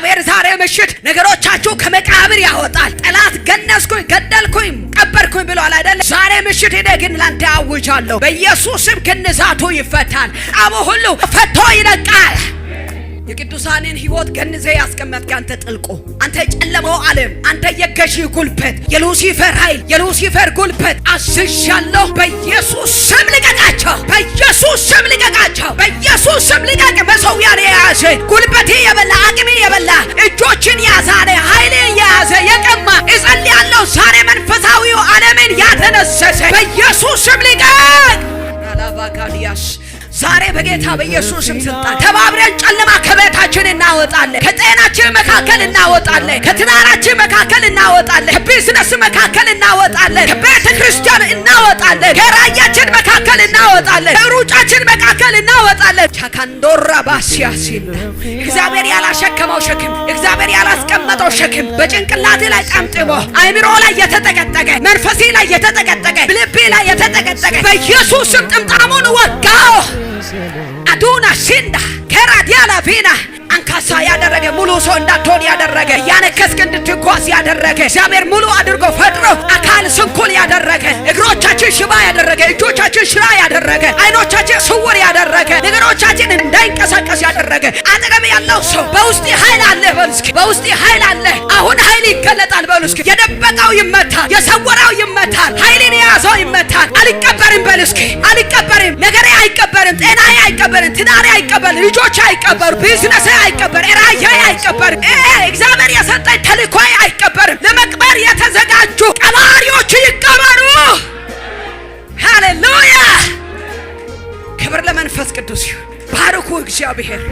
እግዚአብሔር ዛሬ ምሽት ነገሮቻችሁ ከመቃብር ያወጣል። ጠላት ገነዝኩኝ፣ ገደልኩኝ፣ ቀበርኩኝ ብሏል አይደል? ዛሬ ምሽት እኔ ግን ላንተ አውጃለሁ፣ በኢየሱስም ግንዛቱ ይፈታል። አቡ ሁሉ ፈቶ ይለቃል። የቅዱሳንን ሕይወት ገንዘ ያስቀመጥክ አንተ ጥልቁ፣ አንተ ጨለማው ዓለም፣ አንተ የገዢ ጉልበት፣ የሉሲፈር ኃይል፣ የሉሲፈር ጉልበት አዝዣለሁ። በኢየሱስ ስም ልቀቃቸው፣ በኢየሱስ ስም ልቀቃቸው፣ በኢየሱስ ስም ልቀቅ። መሠዊያን የያዘ ጉልበቴ የበላ አቅሜ የበላ እጆችን ያዛለ ኃይሌ የያዘ የቀማ እጸልያለሁ ዛሬ መንፈሳዊው ዓለምን ያተነሰሰ በኢየሱስ ስም ልቀቅ። አላባካዲያስ ዛሬ በጌታ በኢየሱስ ስም ስልጣን ተባብረን ጨለማ ከቤታችን እናወጣለን፣ ከጤናችን መካከል እናወጣለን፣ ከትዳራችን መካከል እናወጣለን፣ ከቢዝነስ መካከል እናወጣለን፣ ከቤተ ክርስቲያን እናወጣለን፣ ከራያችን መካከል እናወጣለን፣ ከሩጫችን መካከል እናወጣለን። ቻካንዶራ ባሲያሲን እግዚአብሔር ያላሸከመው ሸክም፣ እግዚአብሔር ያላስቀመጠው ሸክም በጭንቅላቴ ላይ ጠምጥሞ አይምሮ ላይ የተጠቀጠቀ መንፈሴ ላይ የተጠቀጠቀ ልቤ ላይ የተጠቀጠቀ በኢየሱስ ስም ጥምጣሙን ወጋው። አዱና ሲንዳ ከራዲያላ ቪና አንካሳ ያደረገ ሙሉ ሰው እንዳትሆን ያደረገ ያነከስክ እንድትጓዝ ያደረገ እግዚአብሔር ሙሉ አድርጎ ፈጥሮ አካል ስንኩል ያደረገ እግሮቻችን ሽባ ያደረገ እጆቻችን ሽራ ያደረገ አይኖቻችን ስውር ያደረገ ነገሮቻችን እንዳይንቀሳቀስ ያደረገ አጠገብ ያለው ሰው በውስጤ ኃይል አለ በል እስኪ፣ በውስጤ ኃይል አለ። አሁን ኃይል ይገለጣል በል እስኪ። የደበቀው ይመታል፣ የሰወረው ይመታል፣ ኃይልን የያዘው ይመታል። አልቀበርም በል እስኪ፣ አልቀበርም። ነገሬ አይቀበርም፣ ጤናዬ አይቀበርም፣ ትዳሬ አይቀበርም፣ ልጆቼ አይቀበርም፣ ቢዝነስ አይቀበርም፣ ራእዬ አይቀበርም፣ እግዚአብሔር የሰጠኝ ተልእኮዬ አይቀበርም። ለመቅበር የተዘጋጁ ቀባሪዎች ይቀበሩ። ሃሌሉያ! ክብር ለመንፈስ ቅዱስ ይሁን። ባርኩ እግዚአብሔር።